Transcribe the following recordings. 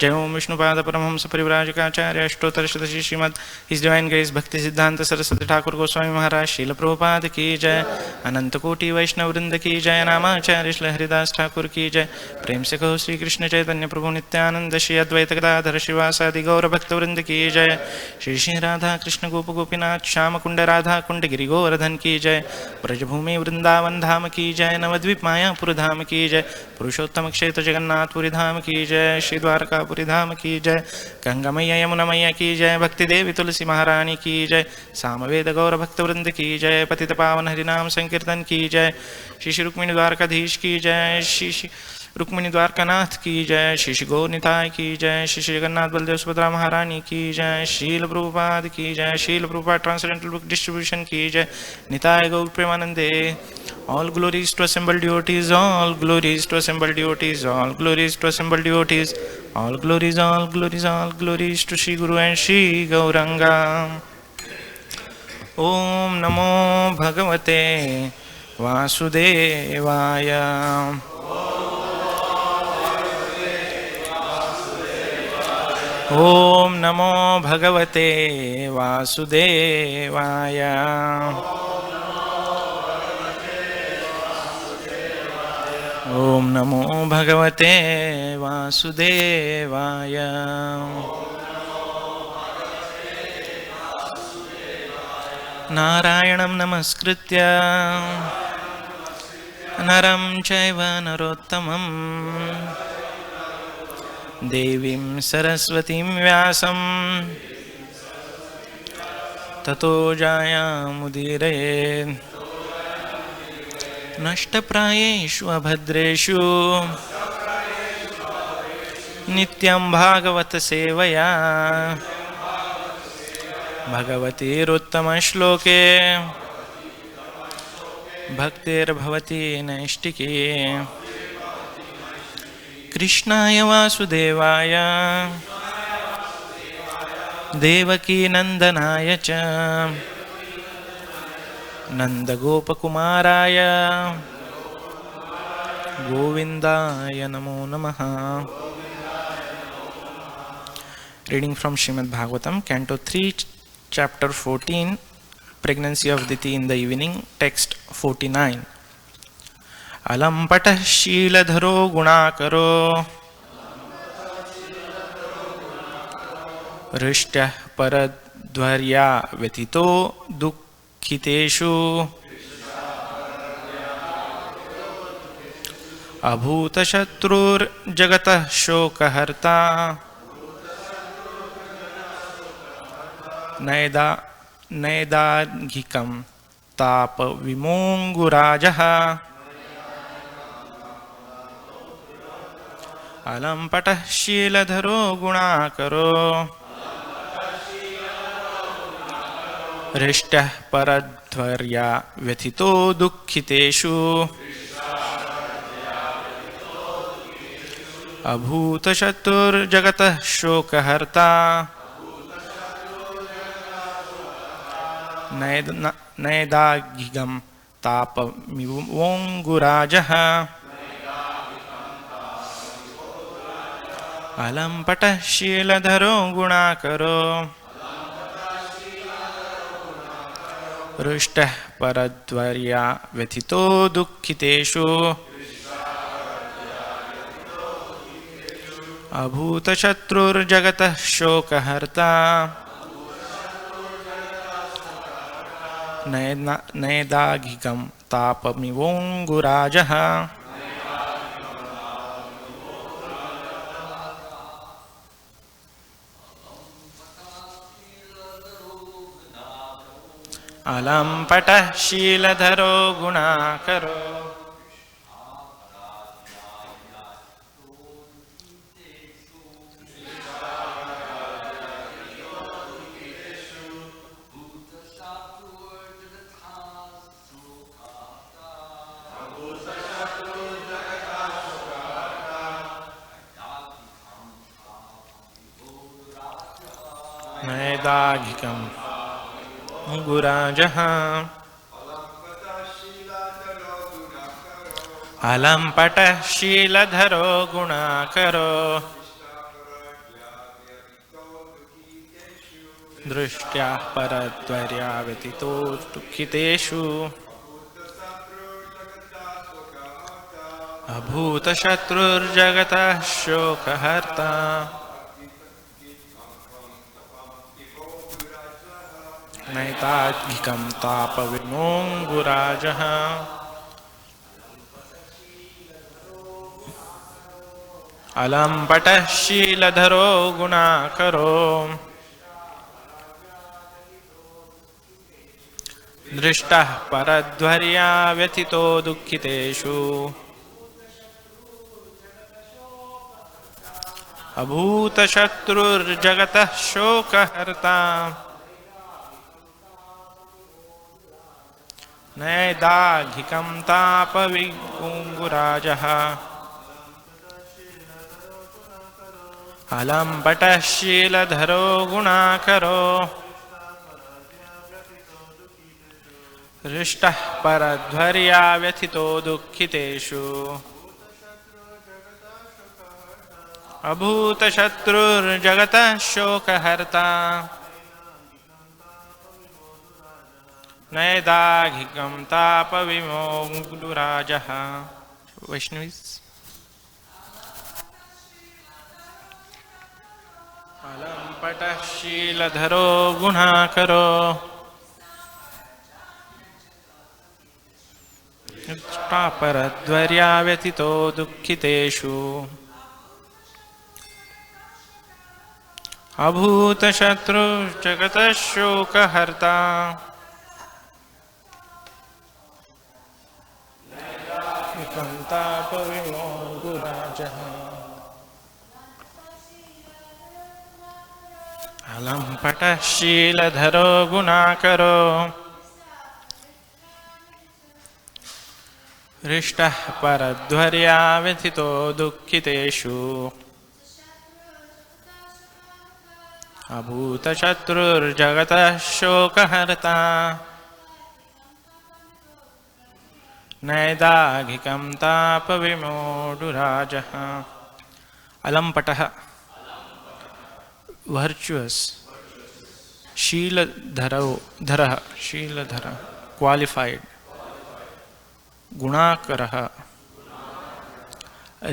जय ओम Vishnupada Paramahamsa Parivrajakacharya Ashtottarashata Shrimad his divine grace Bhakti Siddhanta Saraswati Thakur Goswami महाराज शील प्रभुपाद की जय। अनंत कोटि वैष्णव वृंद की जय। नामाचार्य श्री हरिदास ठाकुर की जय। प्रेम से कहो श्री कृष्ण चैतन्य प्रभु नित्यानंद श्री अद्वैत गदाधर श्रीवासादि गौर भक्त वृंद की जय। श्री श्री राधा कृष्ण गोप गोपीनाथ श्याम कुंड राधा कुंड गिरि गोवर्धन की जय। ब्रजभूमि वृंदावन धाम की जय। नवद्वीप मायापुर धाम की जय। पुरुषोत्तम क्षेत्र जगन्नाथपुरी धाम की जय। श्री द्वारकापुरी धाम की जय। गंगा मैया यमुना मैया की जय। भक्ति देवी तुलसी महारानी की जय। सामवेद गौर भक्त वृंद की जय। पतित पावन हरिनाम संकीर्तन की जय। श्री श्री रुक्मिणी द्वारकाधीश की जय। श्री श्री रुक्मिणी द्वारकानाथ की जय। श्री श्री गौर निताय की जय। श्री श्री जगन्नाथ बलदेव सुभद्रा महारानी की जय। शील प्रभुपाद की जय। शील प्रभुपाद ट्रांसडेंटल बुक डिस्ट्रीब्यूशन की जय। निताय गौर प्रेमानंदे। All glories to assembled devotees, all glories to assembled devotees, all glories to assembled devotees, all glories, all glories, all glories to Shri Guru and Shri Gauranga. Om Namo Bhagavate Vasudevaya. Om Namo Bhagavate Vasudevaya. Om Namo Bhagavate Vasudevaya. Narayanam Namaskritya Naram Chaiva Narottamam Devim Saraswatim Vyasam Tato Jayamudire नष्टप्रायेषु अभद्रेषु नित्यं भागवत सेवया भगवतीरुत्तमश्लोके भक्तिर्भवति नैष्टिकी। कृष्णाय वासुदेवाय देवकी नंदनाय च नंदगोपकुमाराय गोविंदाय नमो नमः। Reading from Srimad Bhagavatam, Canto 3, Chapter 14, Pregnancy of Diti in the Evening, Text 49. Alam patah sheeladharo gunakaro Rishtah paradvarya vetito दुःखितेषु अभूतशत्रुर्जगतः शोकहर्ता नैदाघिकं तापविमोङ्गुराजः अलं पटः शीलधरो गुणाकरो हृष्टः परध्वर्या व्यथितो दुःखितेषु अभूतशत्रुर्जगतः शोकहर्ता नैदाघिकं तापमिवोङ्गुराजः अलं पटः शीलधरो गुणाकरो हृष्टः परध्वर्या व्यथितो दुःखितेषु अभूतशत्रुर्जगतः शोकहर्ता नैदाघिकं तापमिवोङ्गुराजः अलं पटः शीलधरो गुणाकरो नैदाघिकं गुराजः अलं पटः शीलधरो गुणाकरो दृष्ट्या परद्वर्या व्यतीतो दुःखितेषु अभूतशत्रुर्जगतः शोकहर्ता नैताद्धिकं तापविमोङ्गुराजः अलम्पटः शीलधरो गुणाकरो दृष्टः परध्वर्या व्यथितो दुःखितेषु अभूतशत्रुर्जगतः शोकहर्ता नैदाघिकं तापविगुङ्गुराजः अलम्पटः शीलधरो गुणाकरो हृष्टः परध्वर्या व्यथितो दुःखितेषु अभूतशत्रुर्जगतः शोकहर्ता नैदाघिकं तापविमोङ्गुराजः. वैष्णवीस्. अलम्पटः शीलधरो गुणाकरो परध्वर्या व्यथितो दुःखितेषु अभूतशत्रुर्जगतः शोकहर्ता तापविमोङ्गुराजः अलम्पटः शीलधरो गुणाकरो हृष्टः परध्वर्या व्यथितो दुःखितेषु अभूतशत्रुर्जगतः शोकहर्ता नैदाघिकं तापविमोढुराजः. अलम्पटः virtuous, शीलधरः qualified, गुणाकरः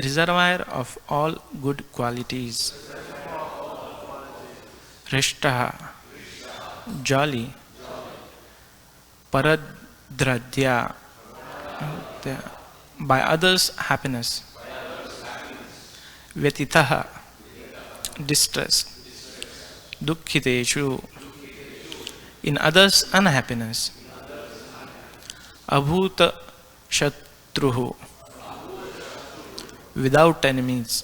reservoir of all good qualities, हृष्टः jolly, paradradya by others' happiness, vyatitah distressed, dukkiteshu in others' unhappiness, abhuta shatruhu without enemies,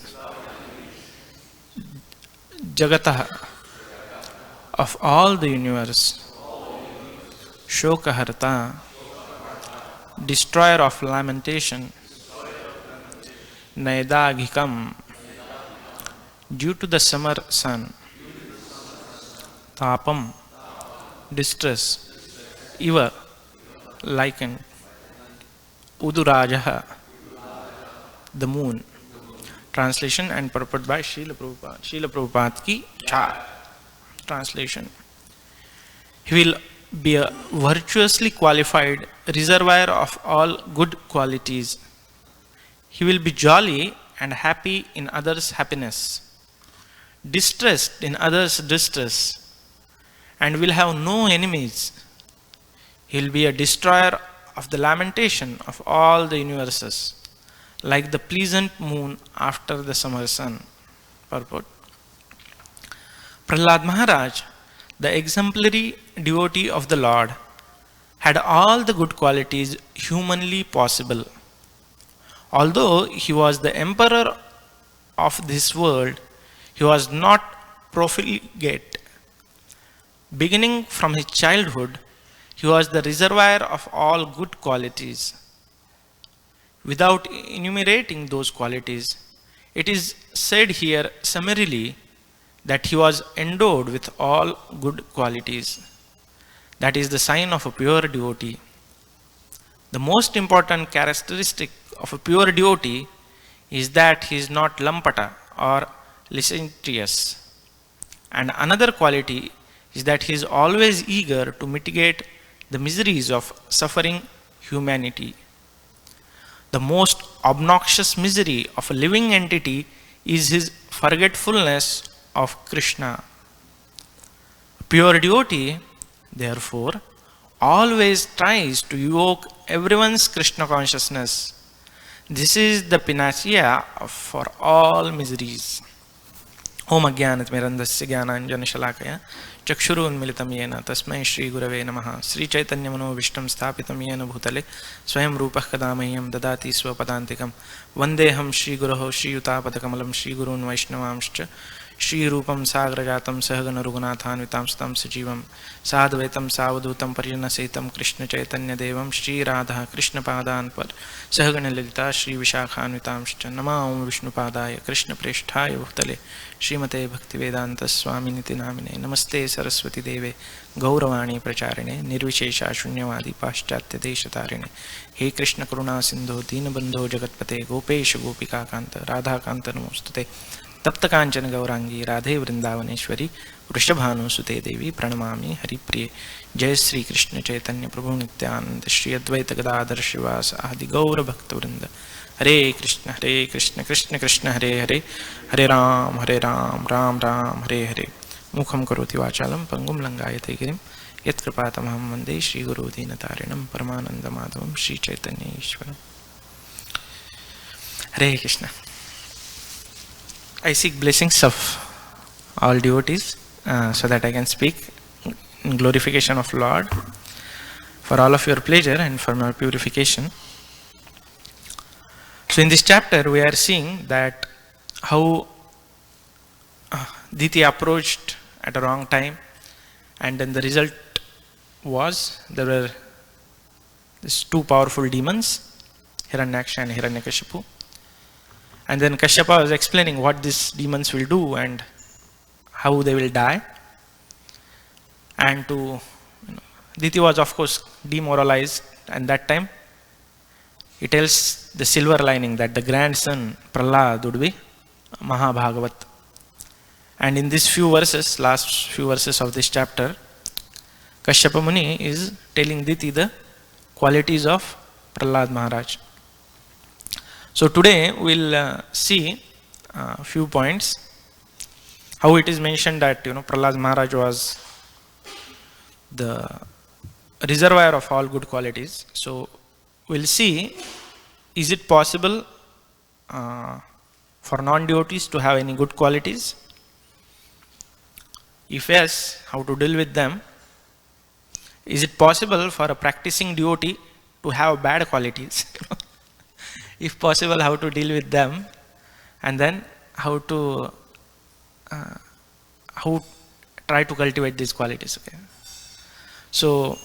jagatah of all the universe, shokaharta destroyer of lamentation, naidagikam due to the summer sun, tapam distress, iva likened, udurajaha the moon. Translation and purport by Srila Prabhupada. Srila Prabhupada ki translation. He will be a virtuously qualified reservoir of all good qualities. He will be jolly and happy in others' happiness, distressed in others' distress, and will have no enemies. He will be a destroyer of the lamentation of all the universes, like the pleasant moon after the summer sun. Purport. Prahlad Maharaj, the exemplary devotee of the Lord, had all the good qualities humanly possible. Although he was the emperor of this world, he was not profligate. Beginning from his childhood, he was the reservoir of all good qualities. Without enumerating those qualities, it is said here summarily that he was endowed with all good qualities. That is the sign of a pure devotee. The most important characteristic of a pure devotee is that he is not lampata or licentious. And another quality is that he is always eager to mitigate the miseries of suffering humanity. The most obnoxious misery of a living entity is his forgetfulness of Krishna. Pure devotee, therefore, always tries to evoke everyone's Krishna consciousness. This is the panacea for all miseries. Om Ajnanatimirandasya Jnananjanashalakaya Chakshurunmilitam Yena Tasmai Shri Gurave Namaha Sri Chaitanya Manovistam Sthapitam Yena Bhutale Swayam Rupah Kadamahyam Dadati Swapadantikam Vandeham Shri Guroho Shri Yutapadakamalam Shri Gurun Vaishnavamscha Shri Rupam Sagrajatam Sahagana Rugunathanvitam Stam Sajivam Sadvaitam Savadutam Parjanasetam Krishna Chaitanya Devam Shri Radha Krishna Padan Par Sahagana Lilita Shri Vishakhanvitamscha Nama Om Vishnu Padaya Krishna Preshthaya Bhutale Srimate Bhaktivedanta Swami Niti Namine Namaste Saraswati Deve Gauravani Pracharine Nirvishesha Shunyavadi Paschatya Deshatarine He Krishna Karuna Sindhu Dinabandho Jagatpate Gopesha Gopika Kanta Radha Kanta Namostate तप्त कांचन गौरांगी राधे वृंदावनेश्वरी वृषभानु सुते देवी प्रणमामि हरिप्रिये जय श्री कृष्ण चैतन्य प्रभु नित्यानंद श्री अद्वैत गदाधर शिवास आदि गौर भक्त वृंद हरे कृष्ण कृष्ण कृष्ण हरे हरे हरे राम राम राम हरे हरे मुखम करोति वाचालं पंगुम लंगायते गिरिं यत्कृपातमहं वन्दे श्री गुरु दीनतारिणं परमानंद माधवं श्री चैतन्य ईश्वरम् हरे Krishna. I seek blessings of all devotees so that I can speak in glorification of Lord for all of your pleasure and for my purification. So in this chapter we are seeing that how Diti approached at a wrong time, and then the result was there were these two powerful demons, Hiranyaksha and Hiranyakashipu. And then Kashyapa was explaining what these demons will do and how they will die. And Diti was of course demoralized, and that time he tells the silver lining that the grandson Prahlad would be Mahabhagavat. And in these few verses, last few verses of this chapter, Kashyapa Muni is telling Diti the qualities of Prahlad Maharaj. So today we'll see a few points. How it is mentioned that Prahlad Maharaj was the reservoir of all good qualities. So we'll see, is it possible for non-devotees to have any good qualities? If yes, how to deal with them? Is it possible for a practicing devotee to have bad qualities? If possible, how to deal with them, and then how to try to cultivate these qualities. Okay. So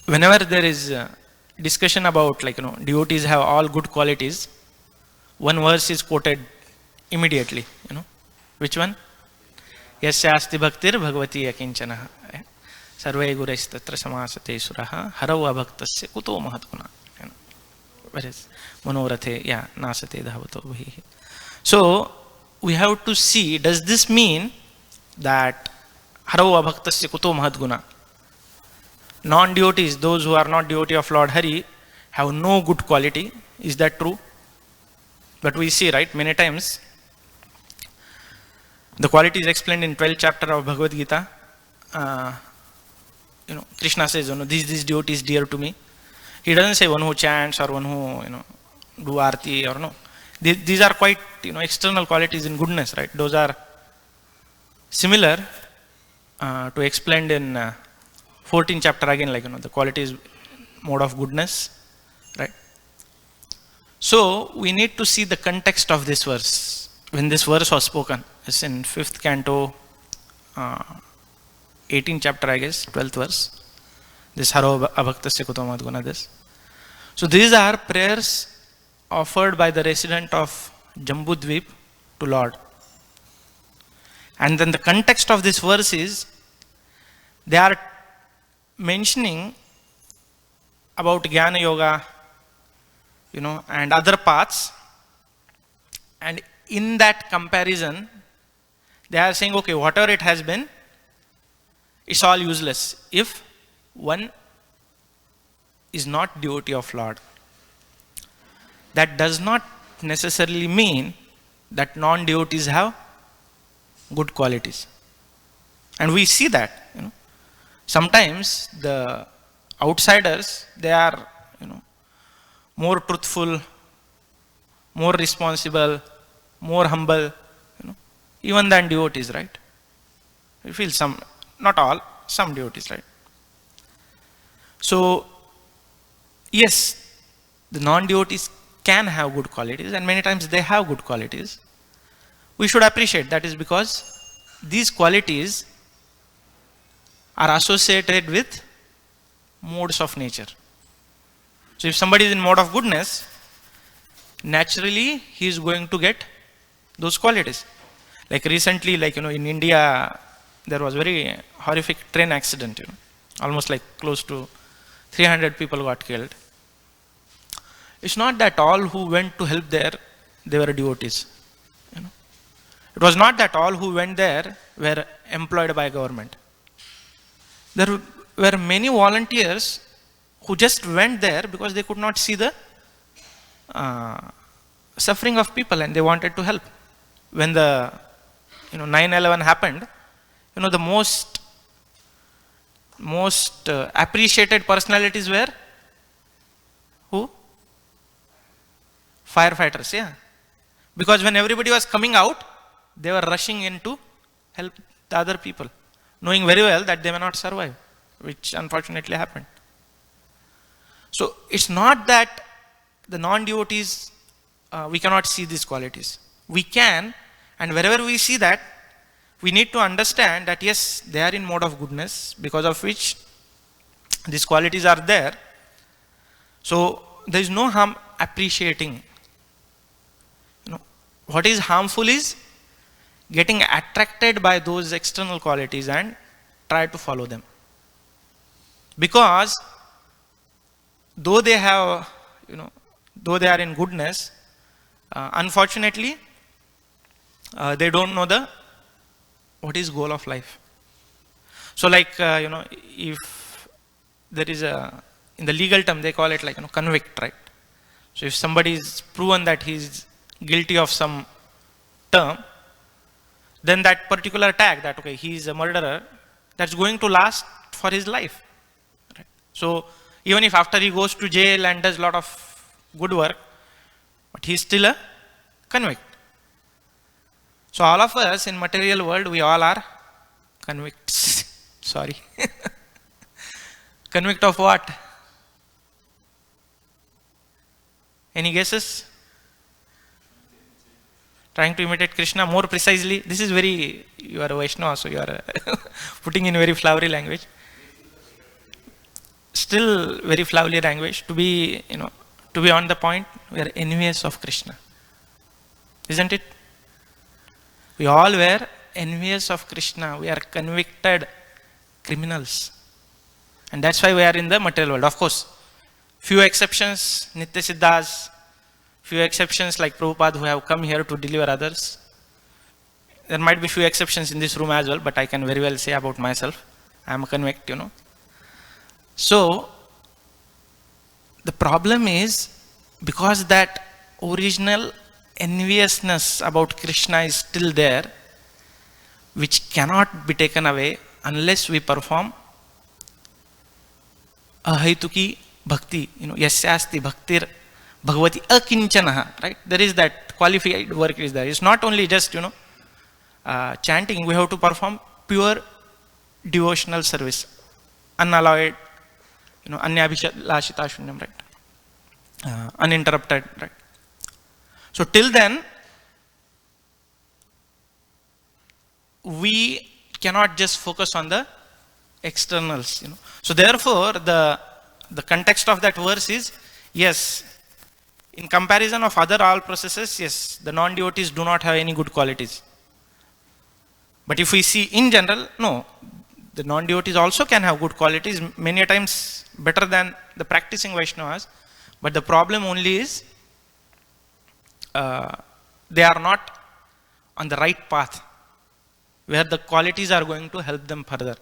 whenever there is discussion about devotees have all good qualities, one verse is quoted immediately. Which one? Yasya asti bhaktir bhagavati akinchana sarve guraistatra samasate suraha harau abhaktasya kuto mahatguna. Whereas Manorathe, Nasate Dhavato Bhihi. So we have to see, does this mean that Harau Abhaktasya Kuto Mahadguna? Non-devotees, those who are not devotee of Lord Hari, have no good quality. Is that true? But we see, right, many times the quality is explained in 12th chapter of Bhagavad Gita. Krishna says, this devotee is dear to me. He doesn't say one who chants or one who do arti or no. These are quite external qualities in goodness, right? Those are similar to explained in 14th chapter again, the qualities mode of goodness, right? So we need to see the context of this verse. When this verse was spoken, it's in 5th canto, 18th chapter, I guess, 12th verse. This Haro Abhaktasya Kutomadguna, this. So these are prayers offered by the resident of Jambudvip to Lord. And then the context of this verse is, they are mentioning about Jnana Yoga, and other paths. And in that comparison, they are saying, okay, whatever it has been, it's all useless if one is not devotee of Lord. That does not necessarily mean that non-devotees have good qualities. And we see that, sometimes the outsiders, they are, more truthful, more responsible, more humble, even than devotees, right? We feel some, not all, some devotees, right? So, yes, the non-devotees can have good qualities, and many times they have good qualities. We should appreciate that is because these qualities are associated with modes of nature. So if somebody is in mode of goodness, naturally he is going to get those qualities. Like recently, in India, there was very horrific train accident, almost like close to 300 people got killed. It's not that all who went to help there, they were devotees. It was not that all who went there were employed by government. There were many volunteers who just went there because they could not see the suffering of people and they wanted to help. When the 9/11 happened, the most appreciated personalities were who? Firefighters, yeah. Because when everybody was coming out, they were rushing in to help the other people, knowing very well that they may not survive, which unfortunately happened. So it's not that the non-devotees, we cannot see these qualities. We can, and wherever we see that, we need to understand that yes, they are in mode of goodness, because of which these qualities are there. So there is no harm appreciating. What is harmful is getting attracted by those external qualities and try to follow them. Because though they have, though they are in goodness, unfortunately, they don't know what is goal of life. So if there is in the legal term, they call it convict, right? So if somebody is proven that he is guilty of some term, then that particular tag that, okay, he is a murderer, that's going to last for his life. Right? So even if after he goes to jail and does a lot of good work, but he is still a convict. So all of us in material world, we all are convicts. Sorry. Convict of what? Any guesses? Trying to imitate Krishna more precisely. This is you are a Vaishnava, so you are putting in very flowery language. Still very flowery language. To be on the point, we are envious of Krishna. Isn't it? We all were envious of Krishna. We are convicted criminals. And that's why we are in the material world. Of course, few exceptions, Nitya Siddhas, few exceptions like Prabhupada who have come here to deliver others. There might be few exceptions in this room as well, but I can very well say about myself, I am a convict, So, the problem is, because that original enviousness about Krishna is still there, which cannot be taken away unless we perform ahaituki bhakti, yasyasti bhaktir bhagavati akinchanaha, right? There is that qualified work is there. It's not only just, chanting, we have to perform pure devotional service, unalloyed, anyabhishalashita shunyam, right? Uninterrupted, right? So till then, we cannot just focus on the externals, So therefore, the context of that verse is, yes, in comparison of other all processes, yes, the non-devotees do not have any good qualities. But if we see in general, no, the non-devotees also can have good qualities, many times better than the practicing Vaishnavas. But the problem only is, they are not on the right path, where the qualities are going to help them further.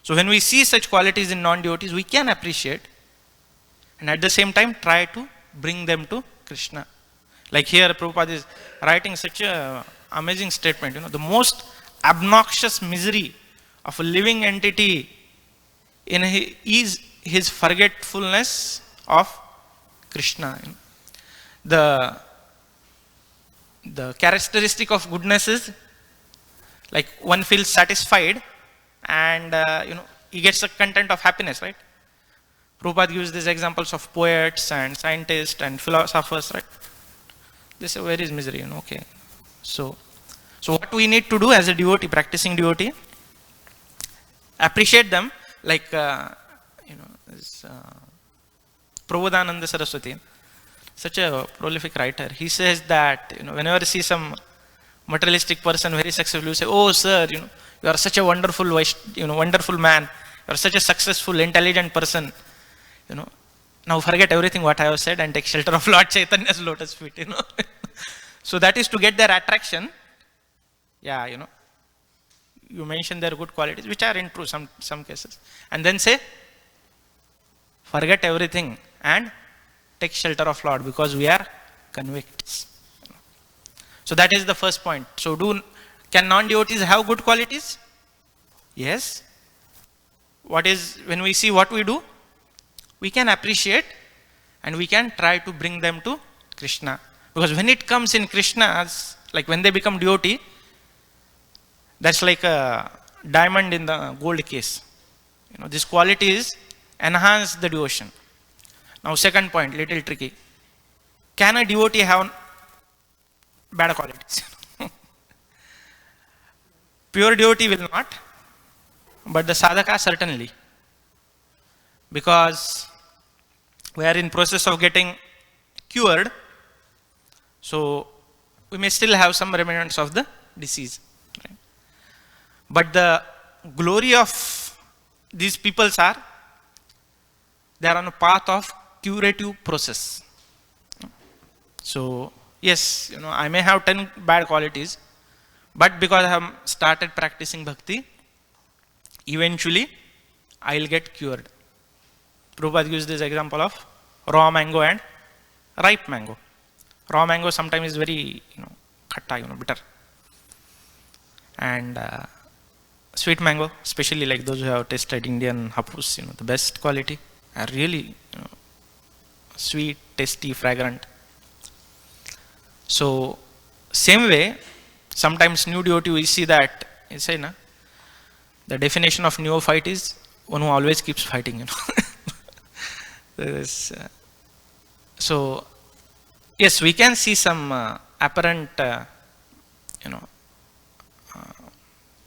So when we see such qualities in non-devotees, we can appreciate and at the same time try to bring them to Krishna. Like here Prabhupada is writing such a amazing statement, the most obnoxious misery of a living entity is his forgetfulness of Krishna. The characteristic of goodness is like one feels satisfied and he gets the content of happiness, right? Prabhupada gives these examples of poets and scientists and philosophers, right? They say, where is misery? Okay. So what we need to do as a devotee, practicing devotee, appreciate them, like this, Prabodhananda Saraswati, such a prolific writer. He says that whenever you see some materialistic person very successful, you say, "Oh, sir, you are such a wonderful, wonderful man. You are such a successful, intelligent person. Now forget everything what I have said and take shelter of Lord Chaitanya's lotus feet." So that is to get their attraction. Yeah, you mention their good qualities, which are in true some cases, and then say, forget everything and take shelter of Lord because we are convicts. So that is the first point. So can non-devotees have good qualities? Yes. When we see what we do, we can appreciate and we can try to bring them to Krishna. Because when it comes in Krishna, like when they become devotee, that's like a diamond in the gold case. These qualities enhance the devotion. Now second point, little tricky. Can a devotee have bad qualities? Pure devotee will not, but the sadhaka certainly. Because we are in process of getting cured, so we may still have some remnants of the disease. Right? But the glory of these peoples they are on a path of curative process. So yes, I may have 10 bad qualities, but because I have started practicing bhakti, eventually I will get cured. Prabhupada gives this example of raw mango and ripe mango. Raw mango sometimes is very, khatta, bitter. And sweet mango, especially like those who have tasted Indian hapus, the best quality, are really sweet, tasty, fragrant. So same way, sometimes new devotee we see that, the definition of neophyte is one who always keeps fighting, So yes, we can see some apparent,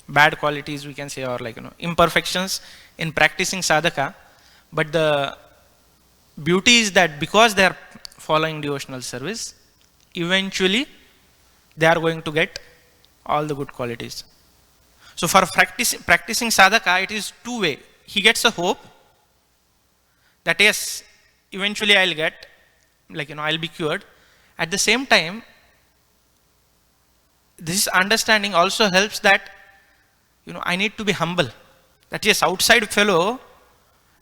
bad qualities, we can say, or imperfections in practicing sadhaka. But the beauty is that because they are following devotional service, eventually they are going to get all the good qualities. So for practicing sadhaka, it is two way. He gets a hope that yes, eventually I'll get, I'll be cured. At the same time, this understanding also helps that, I need to be humble. That yes, outside fellow,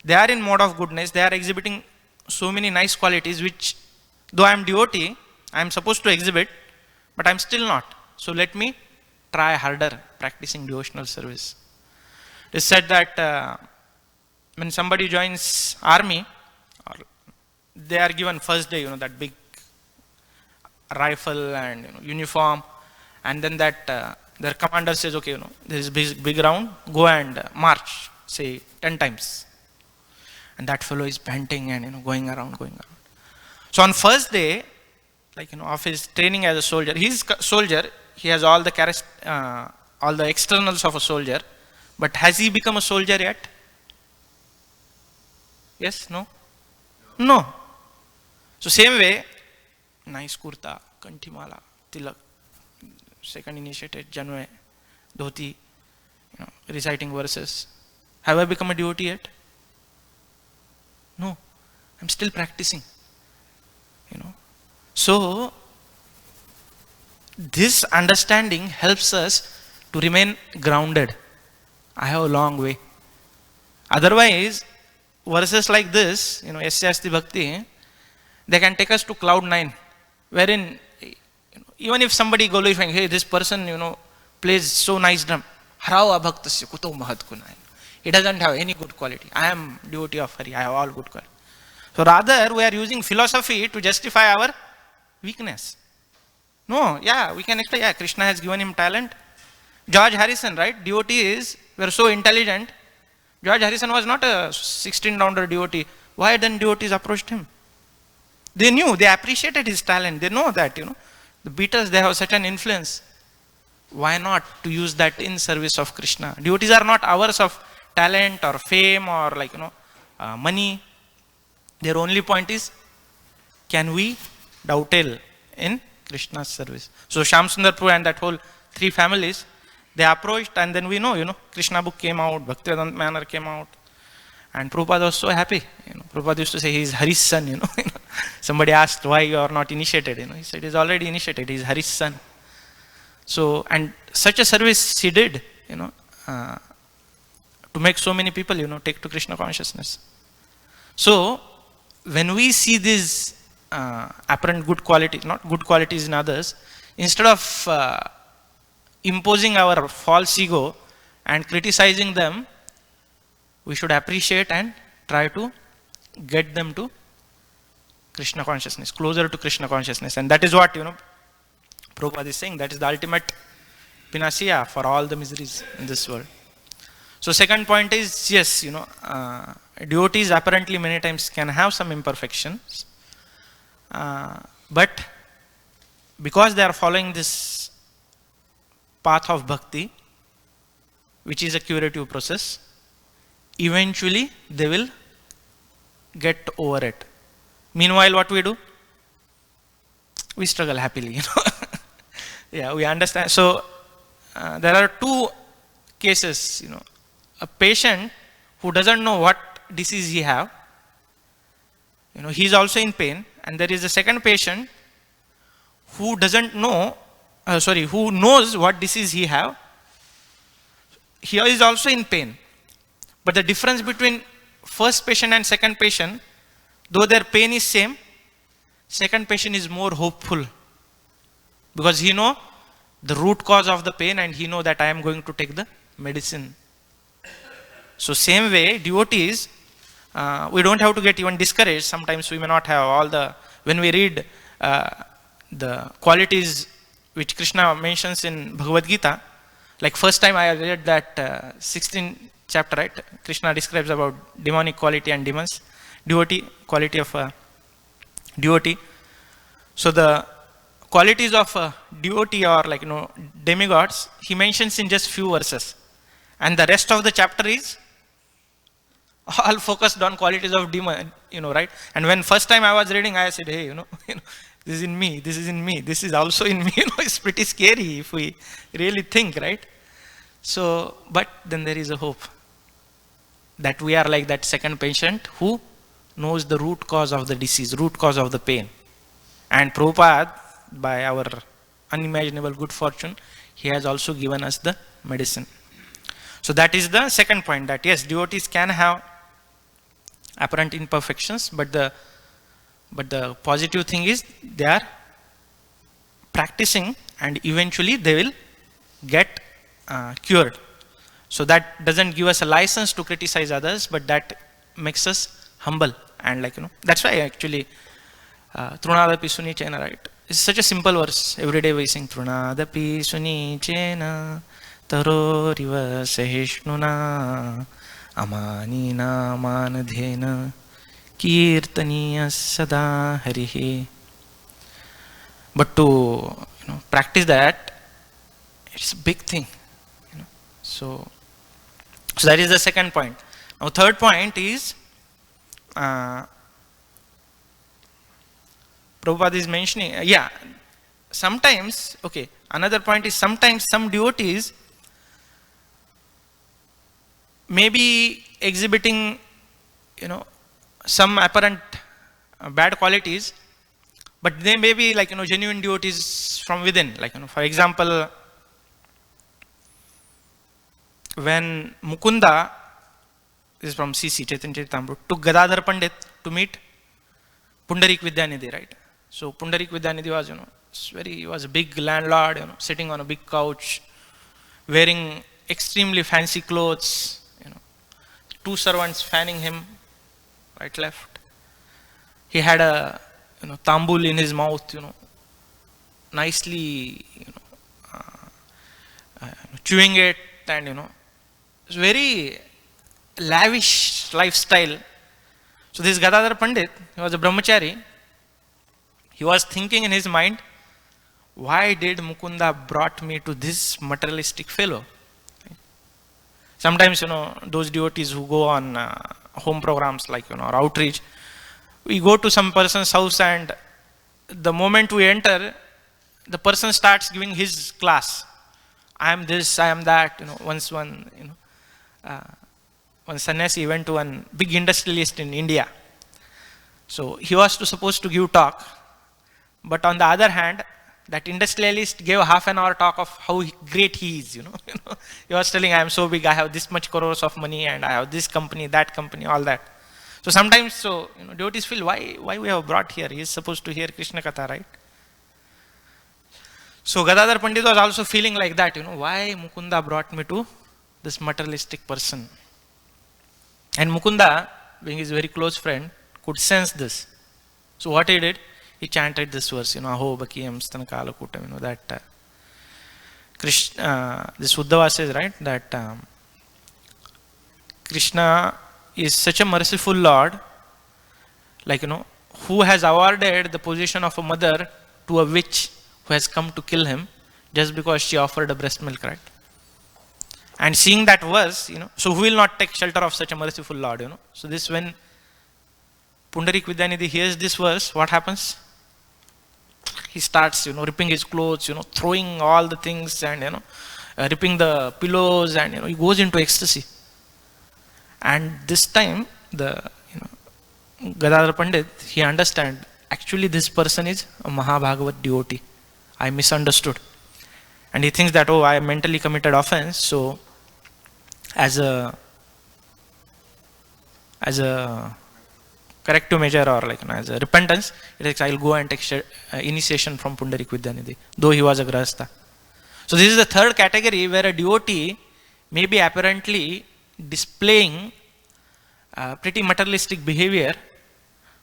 they are in mode of goodness, they are exhibiting so many nice qualities, which though I am devotee, I am supposed to exhibit, but I am still not. So let me try harder practicing devotional service. It is said that when somebody joins army, or they are given first day, that big rifle and uniform, and then that their commander says, okay, there is big round, go and march, say 10 times. And that fellow is panting and going around. So on first day, of his training as a soldier, he is soldier, he has all the externals of a soldier, but has he become a soldier yet? Yes, no? No. So same way, nice kurta, kantimala, tilak, second initiated, janve, dhoti, reciting verses. Have I become a devotee yet? No, I'm still practicing. So this understanding helps us to remain grounded. I have a long way. Otherwise, verses like this, Yasya Asti Bhakti, they can take us to cloud 9, wherein even if somebody glorifying, hey, this person, plays so nice drum, harao abhaktasya kuto mahat kunai. He doesn't have any good quality. I am devotee of Hari, I have all good quality. So rather, we are using philosophy to justify our weakness. No, we can explain, Krishna has given him talent. George Harrison, right? Devotees were so intelligent. George Harrison was not a 16-rounder devotee. Why then devotees approached him? They knew, they appreciated his talent. They know that, the Beatles, they have such an influence. Why not to use that in service of Krishna? Devotees are not hours of talent or fame or money. Their only point is, can we dovetail in Krishna's service? So Shyam Sundar Prabhu and that whole 3 families, they approached, and then we know, Krishna book came out, Bhaktivedanta Manor came out, and Prabhupada was so happy. Prabhupada used to say, he is Hari's son, Somebody asked why you are not initiated, he said, he is already initiated, he is Hari's son. So, and such a service he did, to make so many people, take to Krishna consciousness. So, when we see these apparent good qualities, not good qualities in others, instead of imposing our false ego and criticizing them, we should appreciate and try to get them to Krishna consciousness, closer to Krishna consciousness. And that is what, Prabhupada is saying, that is the ultimate panacea for all the miseries in this world. So second point is, yes, devotees apparently many times can have some imperfections, but because they are following this path of bhakti, which is a curative process, eventually they will get over it. Meanwhile, what we do? We struggle happily, we understand. So there are 2 cases, a patient who doesn't know what disease he have, he is also in pain, and there is a second patient who doesn't know, who knows what disease he have. He is also in pain. But the difference between first patient and second patient, though their pain is same, second patient is more hopeful, because he know the root cause of the pain and he know that I am going to take the medicine. So same way, devotees, we don't have to get even discouraged. Sometimes we may not have all the, when we read the qualities which Krishna mentions in Bhagavad Gita, like first time I read that 16th chapter, right? Krishna describes about demonic quality and demons, devotee, quality of devotee. So the qualities of devotee or demigods, he mentions in just few verses. And the rest of the chapter is all focused on qualities of demon, right? And when first time I was reading, I said, hey, this is in me, this is in me, this is also in me, it's pretty scary if we really think, right? So, but then there is a hope that we are like that second patient who knows the root cause of the disease, root cause of the pain. And Prabhupada, by our unimaginable good fortune, he has also given us the medicine. So that is the second point, that yes, devotees can have apparent imperfections, but the positive thing is they are practicing and eventually they will get cured. So that doesn't give us a license to criticize others, but that makes us humble. And that's why actually Trunadapi Suni Chena, right? It's such a simple verse. Every day we sing Trunadapi Suni Chena Taroriva Sahishnuna Amanina Manadhena Kirtaniya Sada Harihi. But to practice that, it's a big thing. So that is the second point. Now third point is Prabhupada is mentioning, sometimes, another point is sometimes some devotees may be exhibiting, some apparent bad qualities, but they may be genuine devotees from within. For example, when Mukunda this is from CC, Chaitanya Charitamrita, took Gadadhar Pandit to meet Pundarik Vidyanidhi, right? So Pundarik Vidyanidhi was, he was a big landlord, sitting on a big couch, wearing extremely fancy clothes, two servants fanning him, right, left. He had a, tambul in his mouth, nicely, chewing it, and, it's very lavish lifestyle. So this Gadadhar Pandit, he was a brahmachari. He was thinking in his mind, why did Mukunda brought me to this materialistic fellow? Sometimes, those devotees who go on home programs like, or outreach, we go to some person's house, and the moment we enter, the person starts giving his class. I am this, I am that. Once one sannyasi went to one big industrialist in India. So he was supposed to give talk, but on the other hand, that industrialist gave half an hour talk of how great he is. He was telling, I am so big, I have this much crores of money, and I have this company, that company, all that. So sometimes, devotees feel, why we have brought here? He is supposed to hear Krishna Katha, right? So Gadadhar Pandit was also feeling like that, why Mukunda brought me to this materialistic person? And Mukunda, being his very close friend, could sense this. So what he did, he chanted this verse, Aho Bakiyam Stanakala Kutam, that Krishna, this Uddhava says, right, that Krishna is such a merciful Lord, like, who has awarded the position of a mother to a witch who has come to kill him just because she offered a breast milk, right? And seeing that verse, so who will not take shelter of such a merciful Lord, So this, when Pundarik Vidyanidhi hears this verse, what happens? He starts, ripping his clothes, throwing all the things, and, ripping the pillows, and, he goes into ecstasy. And this time, the, Gadadhar Pandit, he understands, actually this person is a Mahabhagavat devotee. I misunderstood. And he thinks that, I mentally committed offense, so as a corrective measure, or as a repentance, I'll go and take initiation from Pundarik Vidyanidhi, though he was a grahastha. So this is the third category where a devotee may be apparently displaying pretty materialistic behavior,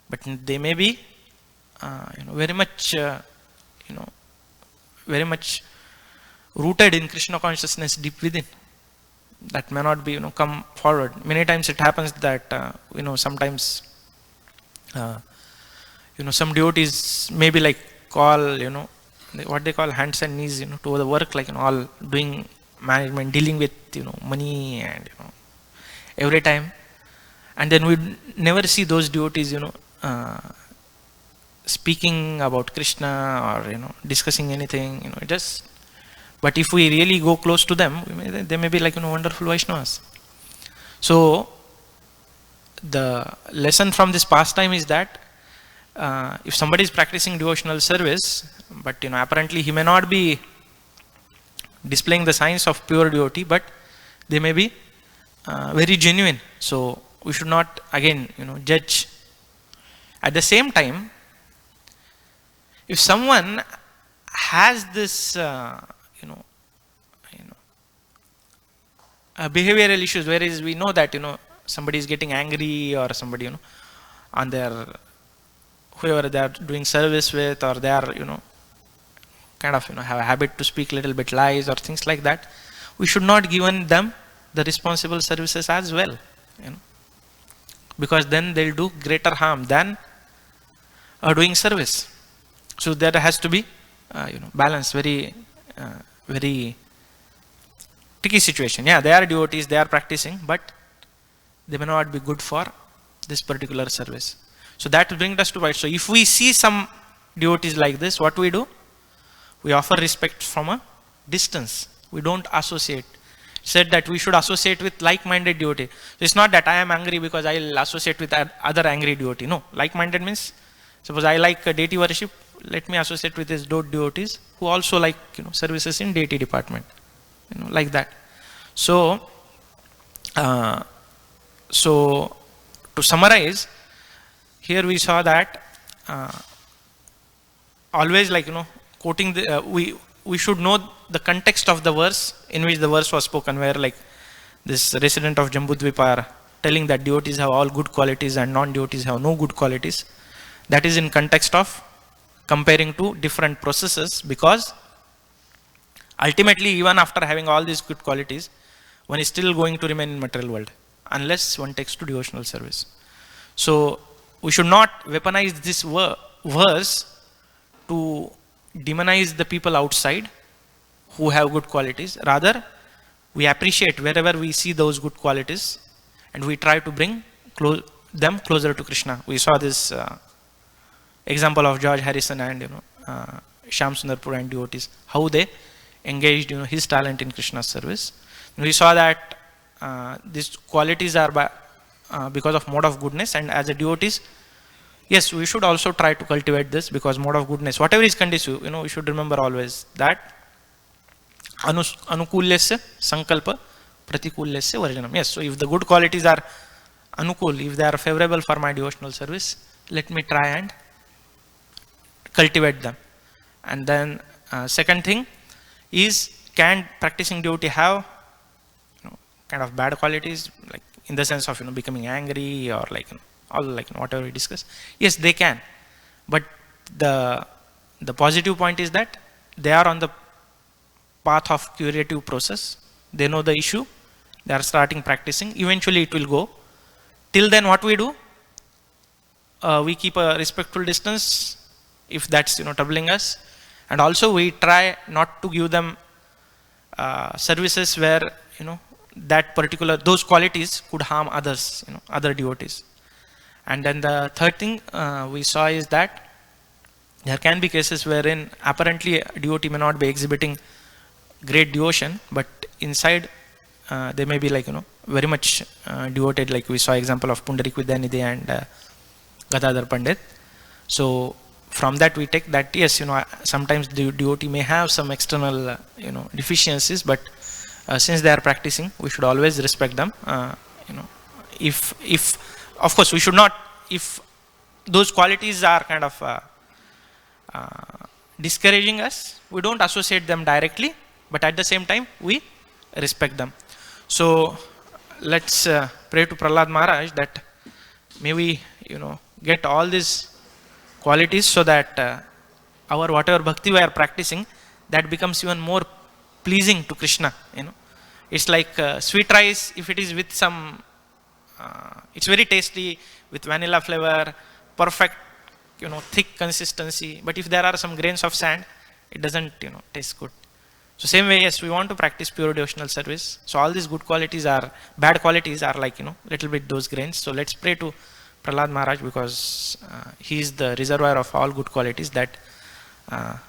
but they may be very much rooted in Krishna consciousness deep within. That may not be come forward. Many times it happens that sometimes some devotees maybe call what they call hands and knees to the work, all doing management, dealing with money, and every time, and then we never see those devotees speaking about Krishna, or discussing anything, just. But if we really go close to them, they may be wonderful Vaishnavas. So the lesson from this pastime is that if somebody is practicing devotional service, but apparently he may not be displaying the signs of pure devotee, but they may be very genuine. So we should not again judge. At the same time, if someone has this behavioral issues, whereas we know that somebody is getting angry, or somebody on their whoever they are doing service with, or they are kind of have a habit to speak little bit lies or things like that, we should not give them the responsible services as well, because then they'll do greater harm than doing service. So there has to be balance. Very tricky situation. Yeah, they are devotees, they are practicing, but they may not be good for this particular service. So that brings us to right. So if we see some devotees like this, what we do? We offer respect from a distance. We don't associate. Said that we should associate with like-minded devotee. So it's not that I am angry because I will associate with other angry devotee. No, like-minded means, suppose I like deity worship, let me associate with these devotees who also like services in deity department, like that. So So to summarize, here we saw that always quoting the, we should know the context of the verse in which the verse was spoken, where like this resident of Jambudvipa are telling that devotees have all good qualities and non-devotees have no good qualities. That is in context of comparing to different processes, because ultimately even after having all these good qualities, one is still going to remain in material world unless one takes to devotional service. So we should not weaponize this verse to demonize the people outside who have good qualities. Rather, we appreciate wherever we see those good qualities and we try to bring them closer to Krishna. We saw this example of George Harrison and Shyam Sundarpur and devotees, how they engaged his talent in Krishna's service. And we saw that these qualities are because of mode of goodness, and as a devotees, yes, we should also try to cultivate this, because mode of goodness, whatever is conducive, we should remember always that anukulyasya sankalpa pratikulyasya varjanam. Yes, so if the good qualities are anukul, if they are favorable for my devotional service, let me try and cultivate them. And then second thing is, can practicing devotee have kind of bad qualities, like in the sense of becoming angry or all whatever we discuss? Yes, they can, but the positive point is that they are on the path of curative process. They know the issue, they are starting practicing, eventually it will go. Till then what we do, we keep a respectful distance if that's troubling us, and also we try not to give them services where that particular, those qualities could harm others, other devotees. And then the third thing we saw is that there can be cases wherein apparently a devotee may not be exhibiting great devotion, but inside they may be very much devoted, like we saw example of Pundarik Vidyanidhi and Gadadhar Pandit. So from that we take that yes, sometimes the devotee may have some external deficiencies, but since they are practicing, we should always respect them. If of course we should not, if those qualities are kind of discouraging us, we don't associate them directly, but at the same time we respect them. So let's pray to Prahlad Maharaj that may we get all these qualities, so that our whatever bhakti we are practicing, that becomes even more pleasing to Krishna. It's like sweet rice, if it is with some it's very tasty with vanilla flavor, perfect thick consistency, but if there are some grains of sand, it doesn't taste good. So same way, yes, we want to practice pure devotional service. So all these good qualities are, bad qualities are little bit those grains. So let's pray to Prahlad Maharaj, because he is the reservoir of all good qualities, that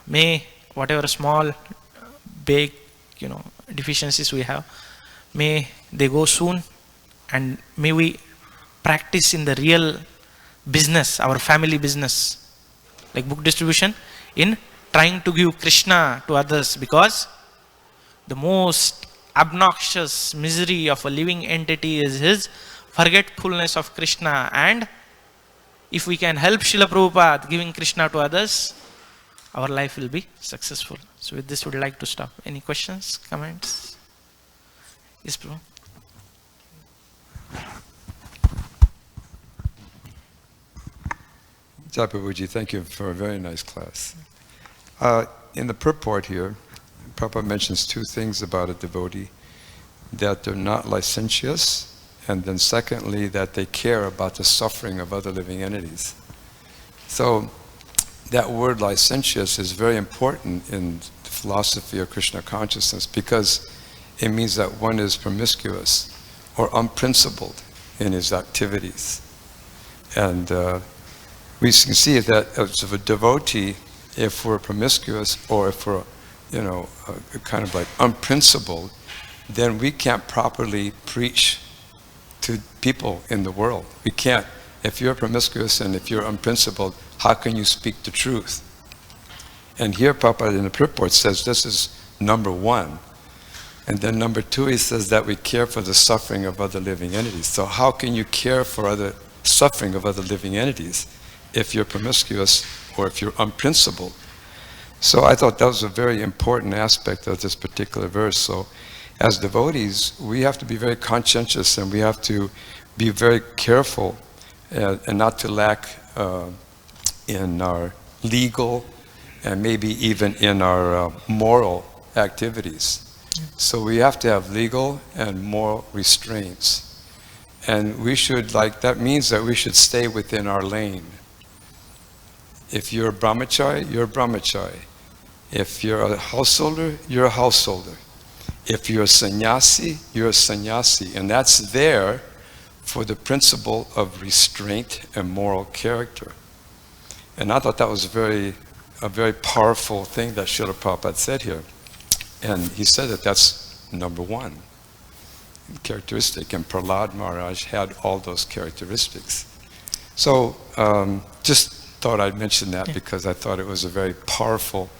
may whatever small, big deficiencies we have, may they go soon, and may we practice in the real business, our family business, like book distribution, in trying to give Krishna to others, because the most obnoxious misery of a living entity is his forgetfulness of Krishna. And if we can help Srila Prabhupada giving Krishna to others, our life will be successful. So with this, would like to stop. Any questions, comments? Yes, Prabhu. Jai Prabhuji, thank you for a very nice class. In the purport here, Prabhupada mentions two things about a devotee: that they're not licentious, and then secondly, that they care about the suffering of other living entities. So that word licentious is very important in the philosophy of Krishna consciousness, because it means that one is promiscuous or unprincipled in his activities. And we can see that as a devotee, if we're promiscuous or if we're kind of like unprincipled, then we can't properly preach to people in the world. We can't. If you're promiscuous and if you're unprincipled, how can you speak the truth? And here Prabhupada in the purport says this is number one. And then number 2, he says that we care for the suffering of other living entities. So how can you care for other suffering of other living entities if you're promiscuous or if you're unprincipled? So I thought that was a very important aspect of this particular verse. So as devotees, we have to be very conscientious and we have to be very careful and not to lack in our legal and maybe even in our moral activities. So we have to have legal and moral restraints. And we should, that means that we should stay within our lane. If you're a brahmachari, you're a brahmachari. If you're a householder, you're a householder. If you're a sannyasi, you're a sannyasi. And that's there for the principle of restraint and moral character. And I thought that was a very powerful thing that Srila Prabhupada said here. And he said that that's number 1 characteristic. And Prahlad Maharaj had all those characteristics. So just thought I'd mention that because I thought it was a very powerful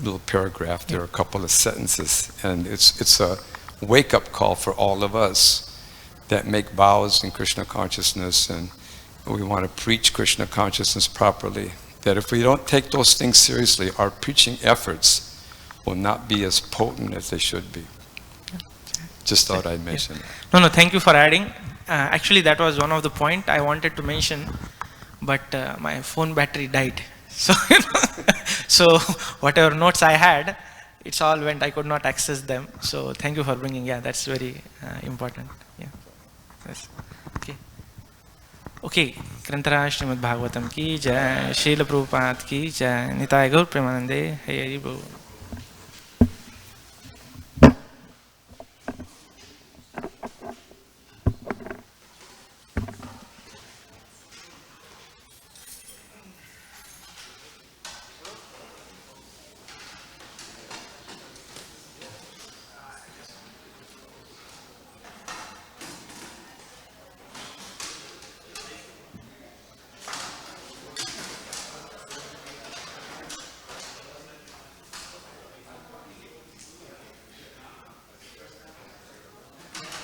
little paragraph. There are a couple of sentences. And it's a wake-up call for all of us that make vows in Krishna consciousness, and we want to preach Krishna consciousness properly. That if we don't take those things seriously, our preaching efforts will not be as potent as they should be. Just thought I'd mention that. No, thank you for adding. Actually, that was one of the point I wanted to mention, but my phone battery died. So, so whatever notes I had, it's all went. I could not access them. So thank you for bringing. Yeah, that's very important. Yeah. Yes. Okay. Okay. Grantara Srimad Bhagavatam ki jai, Srila Prabhupada ki jai, Nitai Gaur Premanande, Hari Hari Bol.